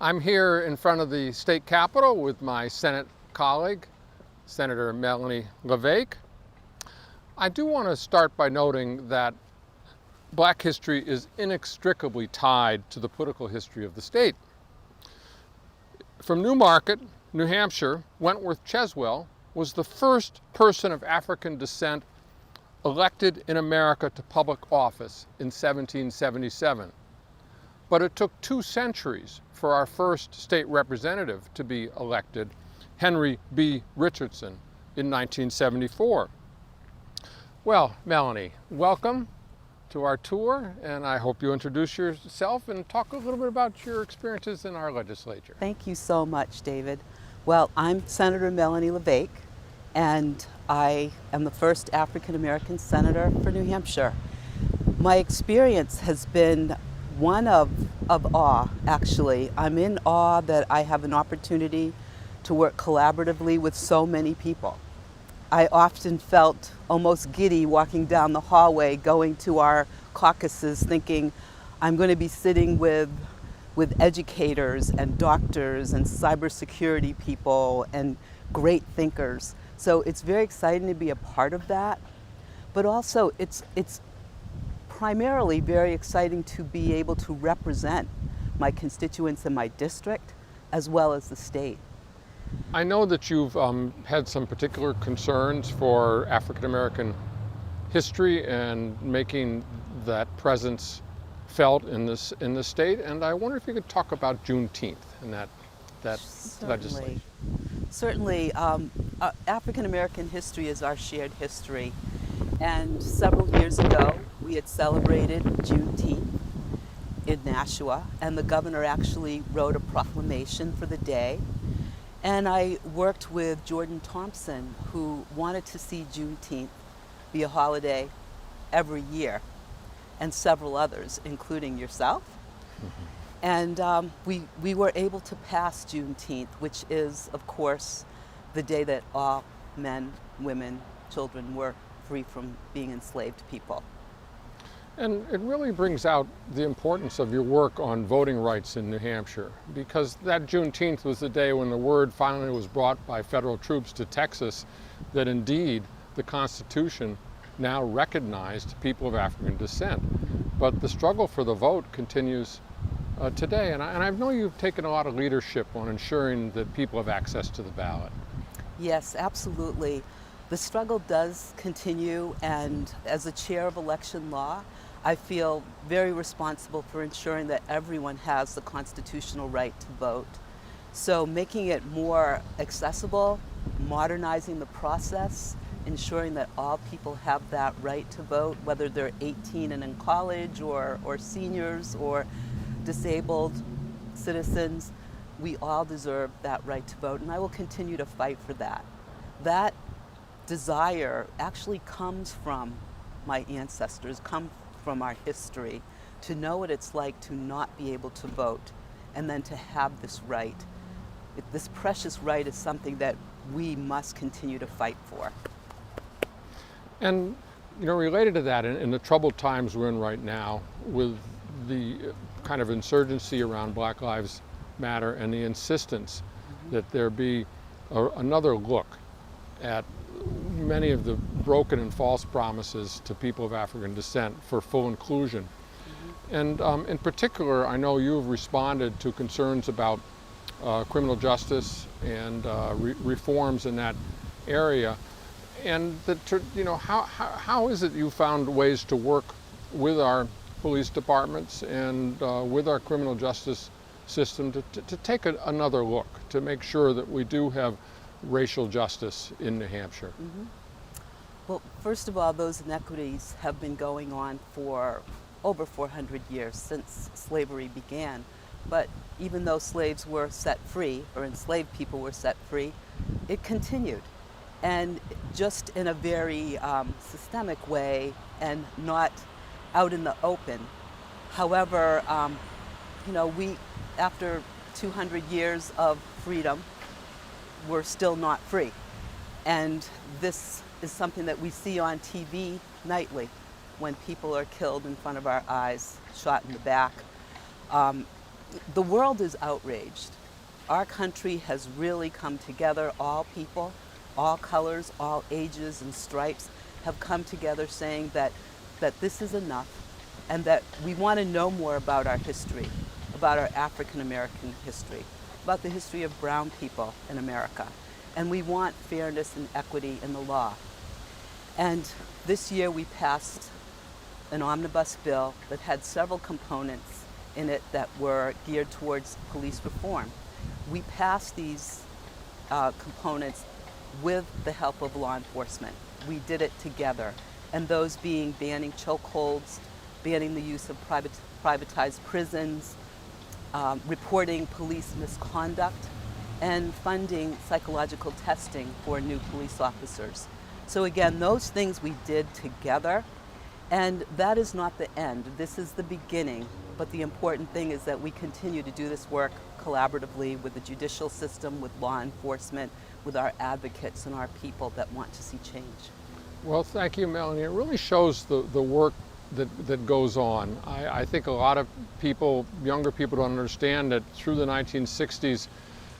I'm here in front of the state capitol with my Senate colleague, Senator Melanie Leavitt. I do want to start by noting that Black history is inextricably tied to the political history of the state. From Newmarket, New Hampshire, Wentworth Cheswell was the first person of African descent elected in America to public office in 1777. But it took 2 centuries for our first state representative to be elected, Henry B. Richardson, in 1974. Well, Melanie, welcome to our tour, and I hope you introduce yourself and talk a little bit about your experiences in our legislature. Thank you so much, David. Well, I'm Senator Melanie Leavitt, and I am the first African American senator for New Hampshire. My experience has been one of awe, actually. I'm in awe that I have an opportunity to work collaboratively with so many people. I often felt almost giddy walking down the hallway going to our caucuses thinking I'm going to be sitting with educators and doctors and cybersecurity people and great thinkers. So it's very exciting to be a part of that, but also it's primarily very exciting to be able to represent my constituents in my district as well as the state. I know that you've had some particular concerns for African American history and making that presence felt in the state, and I wonder if you could talk about Juneteenth and that legislation. Certainly, African American history is our shared history, and several years ago we had celebrated Juneteenth in Nashua, and the governor actually wrote a proclamation for the day. And I worked with Jordan Thompson, who wanted to see Juneteenth be a holiday every year, and several others, including yourself. Mm-hmm. And we were able to pass Juneteenth, which is, of course, the day that all men, women, children were free from being enslaved people. And it really brings out the importance of your work on voting rights in New Hampshire, because that Juneteenth was the day when the word finally was brought by federal troops to Texas that indeed the Constitution now recognized people of African descent. But the struggle for the vote continues today, and I know you've taken a lot of leadership on ensuring that people have access to the ballot. Yes, absolutely. The struggle does continue, and as a chair of election law, I feel very responsible for ensuring that everyone has the constitutional right to vote. So making it more accessible, modernizing the process, ensuring that all people have that right to vote, whether they're 18 and in college or seniors or disabled citizens, we all deserve that right to vote, and I will continue to fight for that. That desire actually comes from my ancestors, come from our history, to know what it's like to not be able to vote and then to have this right. This precious right is something that we must continue to fight for. And related to that, in the troubled times we're in right now with the kind of insurgency around Black Lives Matter and the insistence that there be another look at many of the broken and false promises to people of African descent for full inclusion. Mm-hmm. And in particular, I know you've responded to concerns about criminal justice and reforms in that area. And how is it you found ways to work with our police departments and with our criminal justice system to take another look, to make sure that we do have racial justice in New Hampshire? Mm-hmm. Well, first of all, those inequities have been going on for over 400 years, since slavery began. But even though slaves were set free, or enslaved people were set free, it continued. And just in a very systemic way and not out in the open. However, we, after 200 years of freedom, we're still not free. And this is something that we see on TV nightly when people are killed in front of our eyes, shot in the back. The world is outraged. Our country has really come together. All people, all colors, all ages and stripes have come together saying that this is enough and that we want to know more about our history, about our African American history, about the history of brown people in America. And we want fairness and equity in the law. And this year we passed an omnibus bill that had several components in it that were geared towards police reform. We passed these components with the help of law enforcement. We did it together, and those being banning chokeholds, banning the use of privatized prisons, reporting police misconduct, and funding psychological testing for new police officers. So again, those things we did together, and that is not the end. This is the beginning, but the important thing is that we continue to do this work collaboratively with the judicial system, with law enforcement, with our advocates and our people that want to see change. Well, thank you, Melanie. It really shows the work that goes on. I think a lot of people, younger people, don't understand that through the 1960s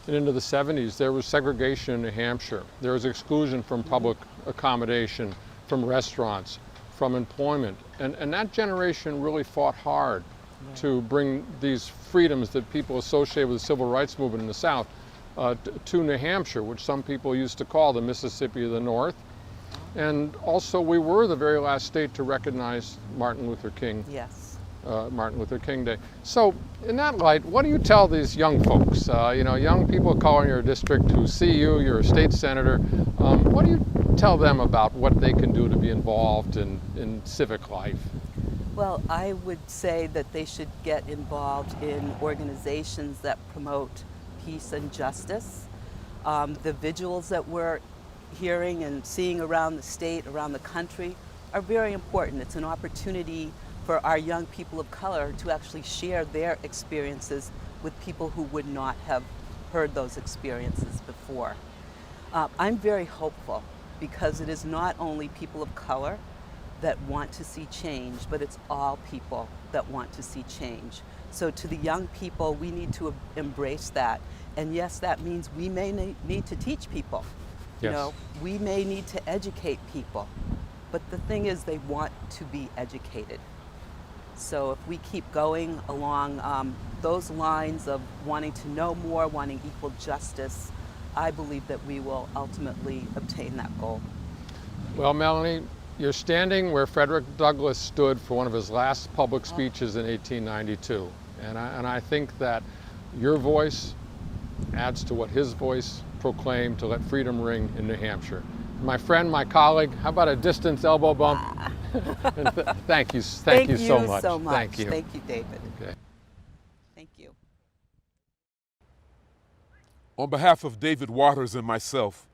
and into the 70s, there was segregation in New Hampshire. There was exclusion from public accommodation, from restaurants, from employment. And that generation really fought hard to bring these freedoms that people associate with the civil rights movement in the South to New Hampshire, which some people used to call the Mississippi of the North. And also, we were the very last state to recognize Martin Luther King. Yes. Martin Luther King Day. So, in that light, what do you tell these young folks, young people of color in your district who see you, you're a state senator, what do you tell them about what they can do to be involved in civic life? Well, I would say that they should get involved in organizations that promote peace and justice. The vigils that we're hearing and seeing around the state, around the country, are very important. It's an opportunity for our young people of color to actually share their experiences with people who would not have heard those experiences before. I'm very hopeful because it is not only people of color that want to see change, but it's all people that want to see change. So to the young people, we need to embrace that. And yes, that means we may need to teach people. Yes. We may need to educate people, but the thing is they want to be educated. So if we keep going along those lines of wanting to know more, wanting equal justice, I believe that we will ultimately obtain that goal. Well, Melanie, you're standing where Frederick Douglass stood for one of his last public speeches in 1892. And I think that your voice adds to what his voice proclaimed to let freedom ring in New Hampshire. My friend, my colleague, how about a distance elbow bump? Thank you so much. Thank you. Thank you, David. Okay. Thank you. On behalf of David Waters and myself,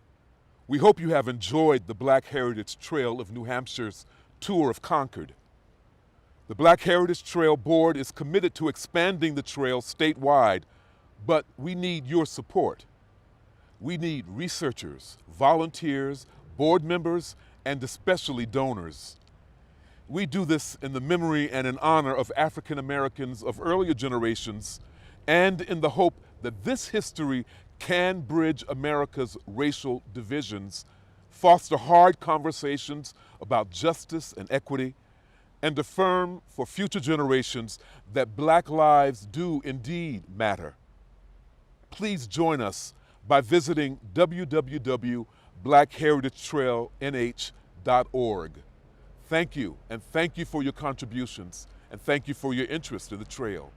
we hope you have enjoyed the Black Heritage Trail of New Hampshire's tour of Concord. The Black Heritage Trail Board is committed to expanding the trail statewide, but we need your support. We need researchers, volunteers, board members, and especially donors. We do this in the memory and in honor of African Americans of earlier generations, and in the hope that this history can bridge America's racial divisions, foster hard conversations about justice and equity, and affirm for future generations that Black lives do indeed matter. Please join us by visiting www.blackheritagetrailnh.org. Thank you, and thank you for your contributions, and thank you for your interest in the trail.